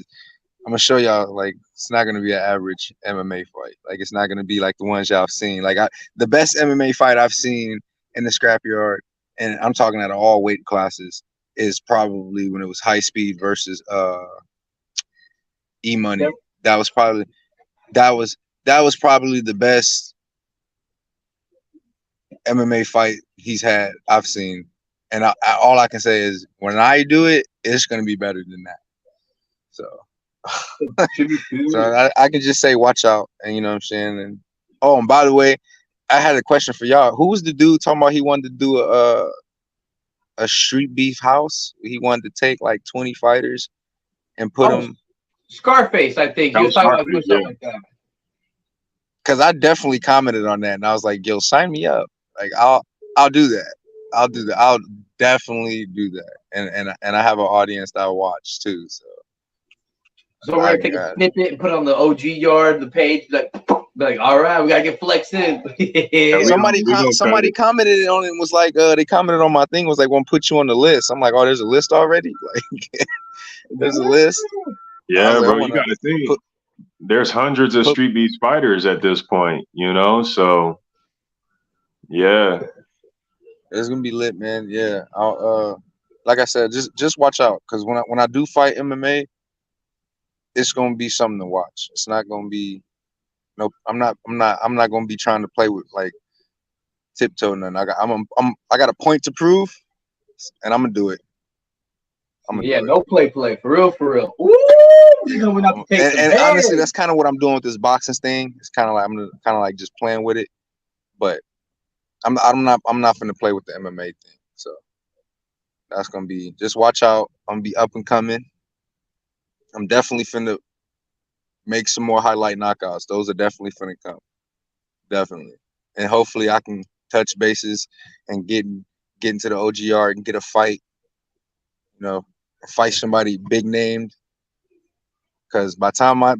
I'm gonna show y'all. Like, it's not gonna be an average MMA fight. Like, it's not gonna be like the ones y'all have seen. Like, the best MMA fight I've seen in the Scrapyard, and I'm talking at all weight classes, is probably when it was High Speed versus E Money. Yep. That was probably the best MMA fight I've seen. And all I can say is when I do it, it's gonna be better than that. So, so I can just say watch out, and you know what I'm saying. And by the way, I had a question for y'all. Who was the dude talking about he wanted to do a street beef house? He wanted to take like 20 fighters and put them. Scarface, I think. He was talking about doing something like that. Because I definitely commented on that, and I was like, "Yo, sign me up! Like, I'll do that. I'll do that. I'll definitely do that." And I have an audience that I watch too. So we're gonna take a snippet and put it on the OG yard, the page, like, all right, we gotta get Flexx in. Somebody commented on it and was like, they commented on my thing, was like, "We'll put you on the list." I'm like, "Oh, there's a list already? Like, there's a list." Yeah, bro, you gotta think. There's hundreds of street beef fighters at this point, you know. So, yeah, it's gonna be lit, man. Yeah, like I said, just watch out, because when I do fight MMA, it's gonna be something to watch. It's not gonna be I'm not gonna be trying to play with like tiptoe nothing. I got a point to prove, and I'm gonna do it. No play for real. Ooh, and honestly, that's kind of what I'm doing with this boxing thing. It's kind of like I'm just playing with it, but I'm not gonna play with the MMA thing. So that's gonna be, just watch out. I'm gonna be up and coming. I'm definitely finna make some more highlight knockouts. Those are definitely finna come. Definitely. And hopefully I can touch bases and get into the OGR and get a fight, fight somebody big named. Because by time I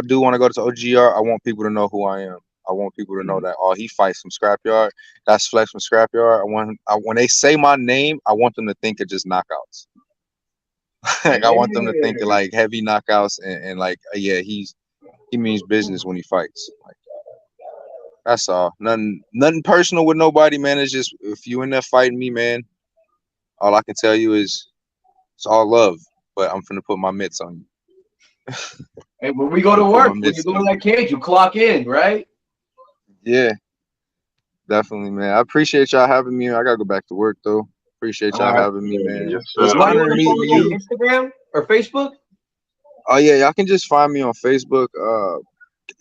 do want to go to the OGR, I want people to know who I am. I want people to know that, he fights from Scrapyard. That's Flexx from Scrapyard. When they say my name, I want them to think of just knockouts. Like, I want them to think of like heavy knockouts and like, yeah, he means business when he fights. Like, that's all. Nothing personal with nobody, man. It's just, if you in there fighting me, man, all I can tell you is it's all love. But I'm finna put my mitts on you. Hey, when we go to work, when you go to that cage, you clock in, right? Yeah, definitely, man. I appreciate y'all having me. I gotta go back to work though. Appreciate y'all having me, man. It's an honor meeting you. Instagram or Facebook? Oh yeah, y'all can just find me on Facebook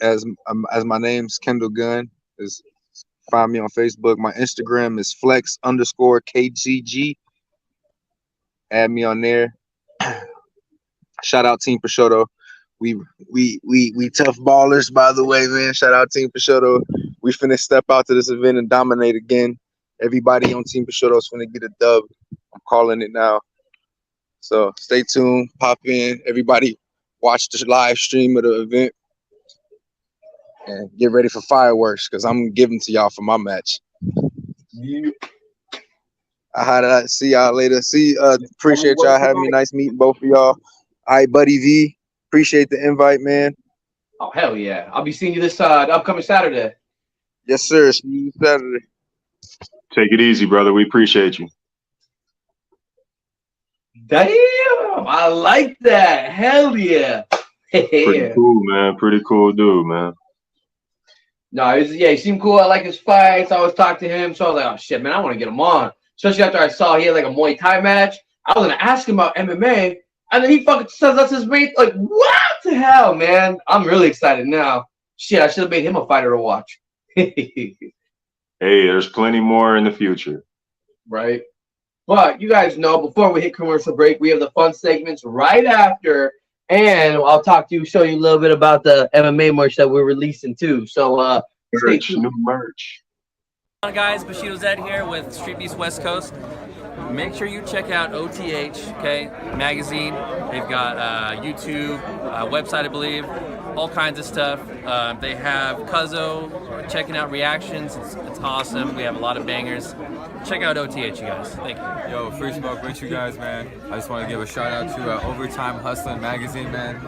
as my name's Kendall Gunn. Is find me on Facebook. My Instagram is Flexx_KGG. Add me on there. Shout out Team Peixoto. We tough ballers, by the way, man. Shout out Team Peixoto. We finna step out to this event and dominate again. Everybody on Team Peixoto is finna get a dub. I'm calling it now. So stay tuned, pop in. Everybody watch the live stream of the event and get ready for fireworks because I'm giving to y'all for my match. Yeah. I see y'all later. Appreciate y'all having me. Nice meeting both of y'all. All right, Buddy V. Appreciate the invite, man. Oh, hell yeah. I'll be seeing you this upcoming Saturday. Yes, sir. See you Saturday. Take it easy, brother. We appreciate you. Damn, I like that. Hell yeah. Pretty cool, man. Pretty cool dude, man. No, he seemed cool. I like his fights. I always talk to him. So I was like, oh, shit, man, I want to get him on. Especially after I saw he had like a Muay Thai match. I was going to ask him about MMA. And then he fucking says that's his mate. Like, what the hell, man? I'm really excited now. Shit, I should have made him a fighter to watch. Hey, there's plenty more in the future. Right. But you guys know, before we hit commercial break, we have the fun segments right after. And I'll show you a little bit about the MMA merch that we're releasing too. So, new merch. Hi guys, Bushido Zed here with Street Beast West Coast. Make sure you check out OTH, okay, magazine. They've got YouTube, website, I believe, all kinds of stuff. They have Cuzzo, checking out reactions. It's awesome. We have a lot of bangers. Check out OTH, you guys. Thank you. Yo, Free Smoke with you guys, man. I just want to give a shout out to Overtime Hustling magazine, man.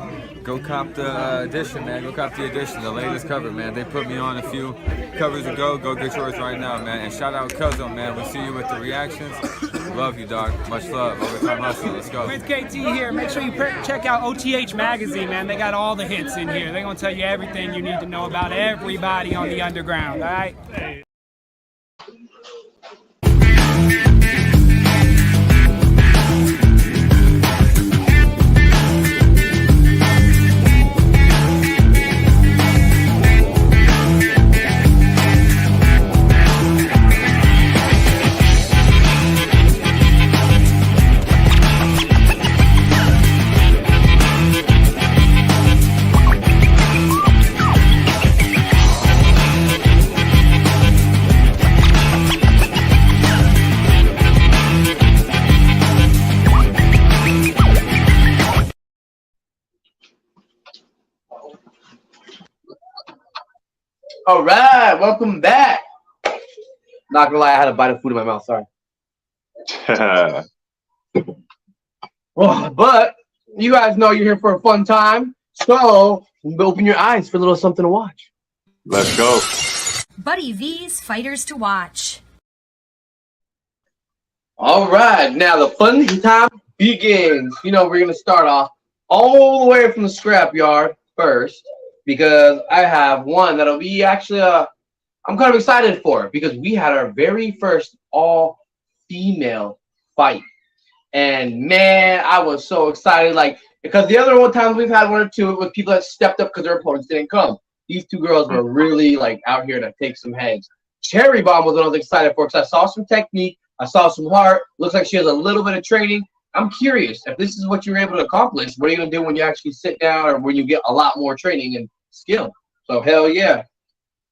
Go cop the edition, man. Go cop the edition, the latest cover, man. They put me on a few covers ago. Go get yours right now, man. And shout out Cuzzo, man. We'll see you with the reactions. Love you, dog. Much love. Overtime Hustling. Let's go. With KT here. Make sure you check out OTH magazine, man. They got all the hits in here. They're going to tell you everything you need to know about everybody on the underground, all right? Hey. All right, welcome back. Not gonna lie, I had a bite of food in my mouth. Sorry. But you guys know you're here for a fun time, so open your eyes for a little something to watch. Let's go. Buddy V's Fighters to Watch. All right, now the fun time begins. You know, we're gonna start off all the way from the scrapyard first, because I have one that'll be actually I'm kind of excited for, because we had our very first all-female fight. And man, I was so excited, like, because the other times we've had one or two with people that stepped up because their opponents didn't come. These two girls were really like out here to take some heads. Cherry Bomb was what I was excited for, because I saw some technique, I saw some heart. Looks like she has a little bit of training. I'm curious, if this is what you're able to accomplish, what are you gonna do when you actually sit down, or when you get a lot more training and skill? So hell yeah.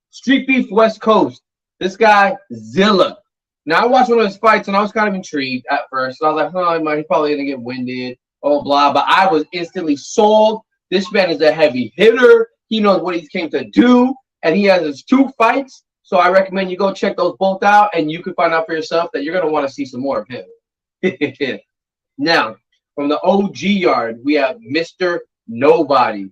Street Beef West Coast. This guy Zilla. Now I watched one of his fights and I was kind of intrigued at first. So I was like, oh, he's probably gonna get winded, oh blah. But I was instantly sold. This man is a heavy hitter. He knows what he came to do, and he has his 2 fights. So I recommend you go check those both out, and you can find out for yourself that you're gonna want to see some more of him. Now, from the OG yard, we have Mr. Nobody.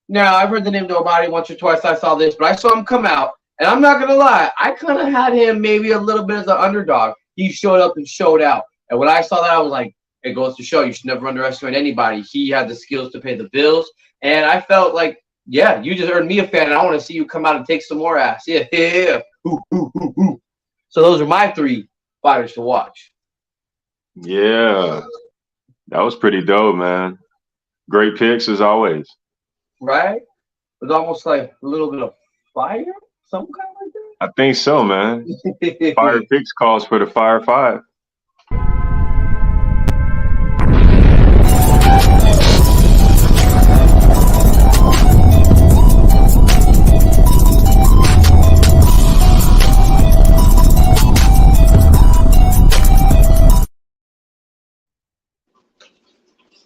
Now, I've heard the name Nobody once or twice. I saw this, but I saw him come out, and I'm not going to lie. I kind of had him maybe a little bit as an underdog. He showed up and showed out. And when I saw that, I was like, it goes to show you should never underestimate anybody. He had the skills to pay the bills. And I felt like, yeah, you just earned me a fan, and I want to see you come out and take some more ass. Yeah. Ooh, ooh, ooh, ooh. So those are my 3 fighters to watch. Yeah. That was pretty dope, man. Great picks as always. Right? It was almost like a little bit of fire, some kind like that. I think so, man. Fire Picks calls for the Fire 5.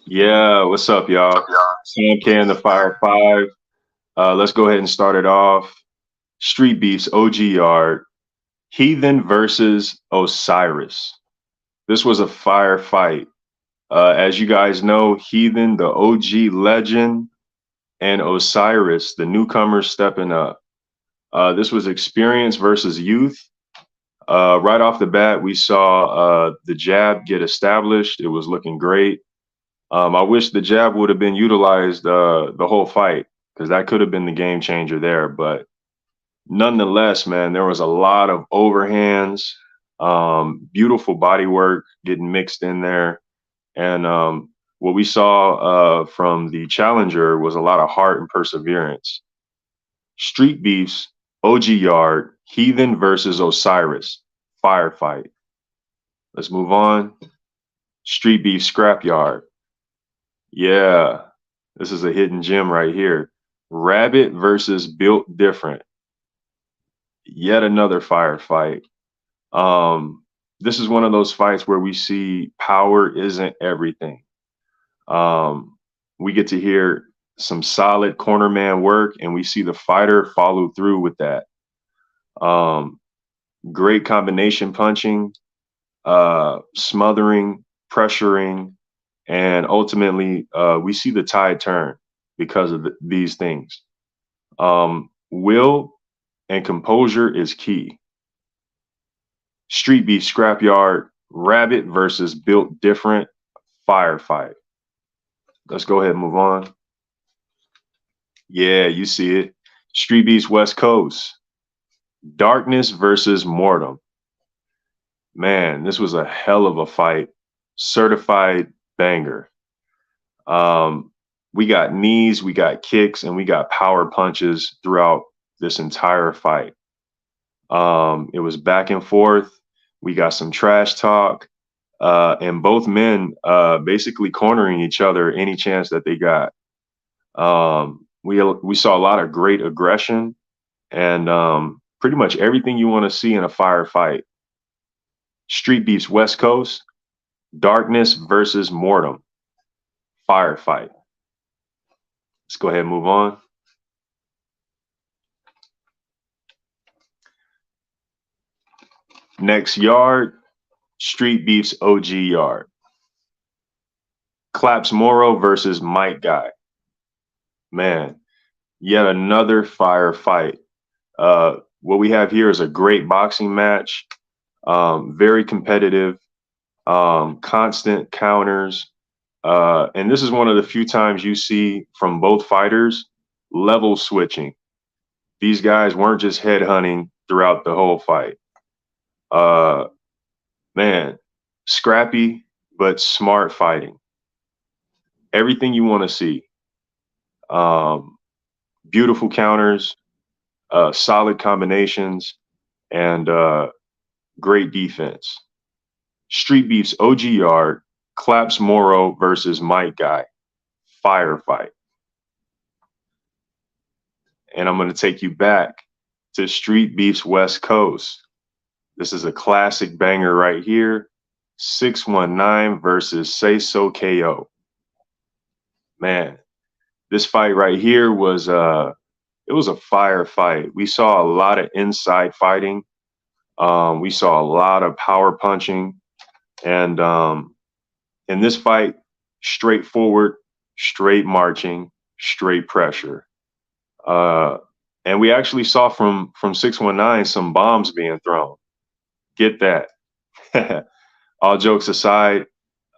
Yeah, what's up, y'all? Sam K and the Fire 5. Let's go ahead and start it off. Street Beefs, OG Yard, Heathen versus Osiris. This was a fire fight. As you guys know, Heathen, the OG legend, and Osiris, the newcomer stepping up. This was experience versus youth. Right off the bat, we saw the jab get established. It was looking great. I wish the jab would have been utilized the whole fight, because that could have been the game changer there. But nonetheless, man, there was a lot of overhands, beautiful body work getting mixed in there. And what we saw from the challenger was a lot of heart and perseverance. Street Beefs, OG Yard, Heathen versus Osiris, firefight. Let's move on. Street Beef, Scrapyard. Yeah, this is a hidden gem right here. Rabbit versus Built Different. Yet another firefight. This is one of those fights where we see power isn't everything. We get to hear some solid corner man work, and we see the fighter follow through with that. Great combination punching, smothering, pressuring, and ultimately we see the tide turn because of these things. Will and composure is key. Street Beef, Scrapyard, Rabbit versus Built Different, firefight. Let's go ahead and move on. Yeah, you see it. Street Beefs, West Coast, Darkness versus Mortem. Man, this was a hell of a fight. Certified banger. We got knees, we got kicks, and we got power punches throughout this entire fight. It was back and forth. We got some trash talk, and both men basically cornering each other any chance that they got. We saw a lot of great aggression and pretty much everything you want to see in a firefight. Street Beefs, West Coast, Darkness versus Mortem, firefight. Let's go ahead and move on. Next yard, Street Beefs, OG Yard. Claps Moro versus Mike Guy. Man, yet another fire fight. What we have here is a great boxing match, very competitive, constant counters. And this is one of the few times you see from both fighters level switching. These guys weren't just headhunting throughout the whole fight. Man, scrappy but smart fighting. Everything you want to see. Beautiful counters, solid combinations, and great defense. Street Beefs, OG Yard, Claps Moro versus Mike Guy, firefight. And I'm going to take you back to Street Beefs, West Coast. This is a classic banger right here. 619 versus Say So KO. Man, this fight right here was it was a fire fight. We saw a lot of inside fighting. We saw a lot of power punching, and in this fight, straightforward, straight marching, straight pressure. And we actually saw from 619 some bombs being thrown. Get that. All jokes aside,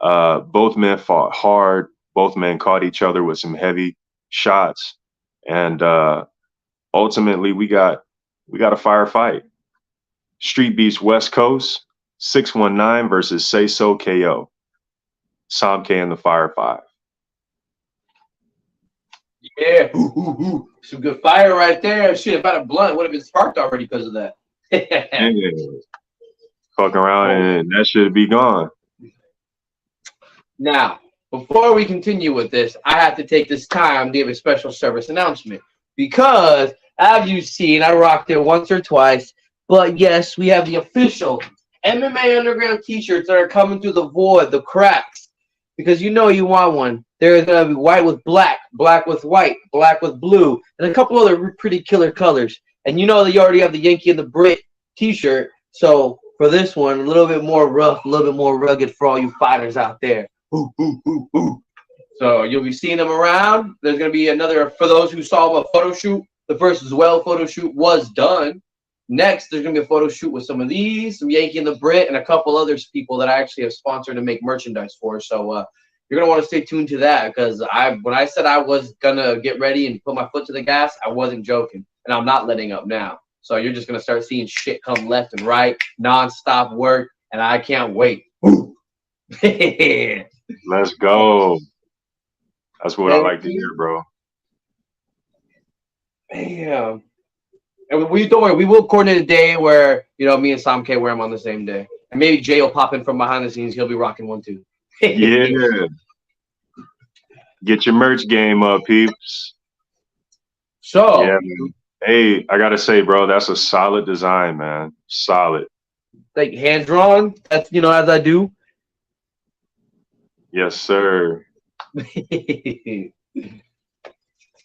both men fought hard. Both men caught each other with some heavy shots, and ultimately we got a fire fight. Street Beefs, West Coast, 619 versus Say So KO. Sam K and the Fire 5. Yeah, some good fire right there. Shit, if I had a blunt, would have been sparked already because of that. Fuck around and that should be gone. Now, before we continue with this, I have to take this time to give a special service announcement because, as you've seen, I rocked it once or twice. But yes, we have the official MMA Underground T-shirts that are coming through the void, the cracks, because you know you want one. They're gonna be white with black, black with white, black with blue, and a couple other pretty killer colors. And you know that you already have the Yankee and the Brit T-shirt, so for this one, a little bit more rough, a little bit more rugged for all you fighters out there. Ooh, ooh, ooh, ooh. So you'll be seeing them around. There's going to be another, for those who saw a photo shoot, the first as well photo shoot was done. Next, there's going to be a photo shoot with some of these, some Yankee and the Brit, and a couple other people that I actually have sponsored to make merchandise for. So you're going to want to stay tuned to that because when I said I was going to get ready and put my foot to the gas, I wasn't joking. And I'm not letting up now. So you're just going to start seeing shit come left and right, nonstop work, and I can't wait. Let's go. That's what I like to hear, bro. Damn. And we don't worry, we will coordinate a day where, you know, me and Sam K wear them on the same day. And maybe Jay will pop in from behind the scenes. He'll be rocking one too. Yeah. Get your merch game up, peeps. So, yeah, man. Hey, I gotta say, bro, that's a solid design, man. Solid. Like hand drawn. That's, you know, as I do. Yes, sir.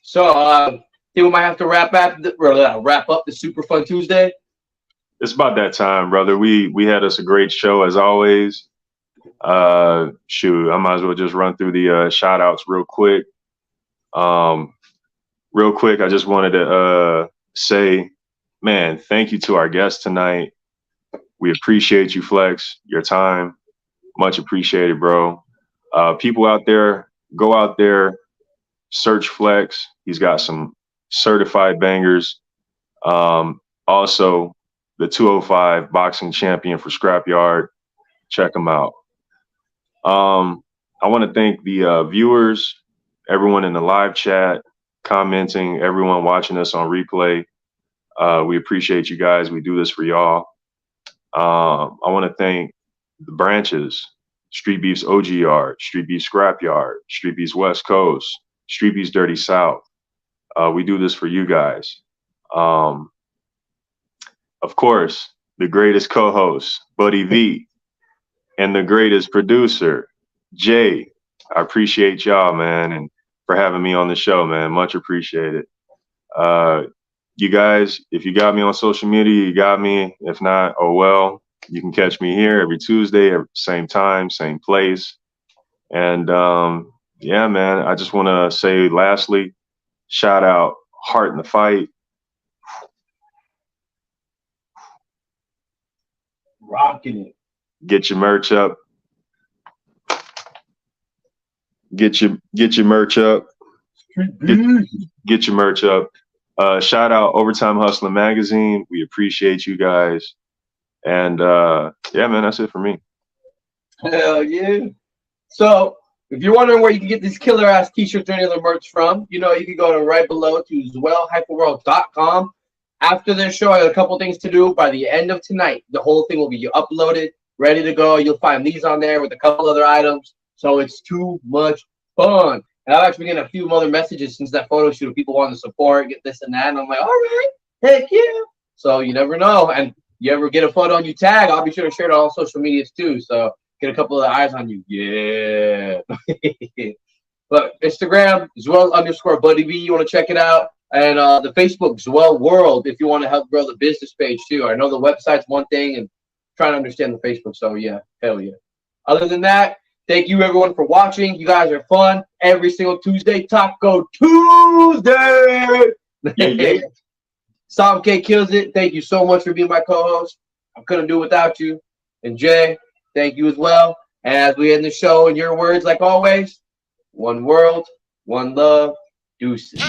So, I think we might have to wrap up the Super Fun Tuesday. It's about that time, brother. We had us a great show as always. Shoot, I might as well just run through the shout outs real quick. Real quick, I just wanted to say, man, thank you to our guest tonight. We appreciate you, Flexx, your time. Much appreciated, bro. People out there, go out there, search Flexx. He's got some certified bangers. Also, the 205 boxing champion for Scrapyard. Check him out. I want to thank the viewers, everyone in the live chat, commenting, everyone watching us on replay. We appreciate you guys. We do this for y'all. I want to thank the branches, Street Beef's OG Yard, Street Beef Scrap Yard, Street Beef's West Coast, Street Beef's Dirty South. We do this for you guys. Of course, the greatest co-host, Buddy V, and the greatest producer, Jay. I appreciate y'all, man, and for having me on the show, man. Much appreciated. You guys, if you got me on social media, you got me. If not, oh well. You can catch me here every Tuesday, same time, same place. And yeah, man, I just want to say lastly, shout out Heart in the Fight. Rocking it. Get your merch up. Get your merch up. Get your merch up. Shout out Overtime Hustling Magazine. We appreciate you guys. And yeah, man, that's it for me. Hell yeah. So if you're wondering where you can get these killer ass t-shirts or any other merch from, you know, you can go to right below to zwell-world.com. After this show, I got a couple things to do. By the end of tonight, the whole thing will be uploaded, ready to go. You'll find these on there with a couple other items. So it's too much fun. And I've actually been getting a few other messages since that photo shoot of people wanting to support, get this and that. And I'm like, all right, heck yeah. So you never know. And you ever get a photo and you tag, I'll be sure to share it on all social medias too. So get a couple of eyes on you. Yeah. But Instagram, Zwell_Buddy V, you want to check it out. And the Facebook, Zwell World, if you want to help grow the business page too. I know the website's one thing and trying to understand the Facebook. So yeah, hell yeah. Other than that, thank you everyone for watching. You guys are fun every single Tuesday. Taco Tuesday. Yeah. Sam K kills it. Thank you so much for being my co-host. I couldn't do it without you. And Jay, thank you as well. And as we end the show, in your words, like always, one world, one love, deuces.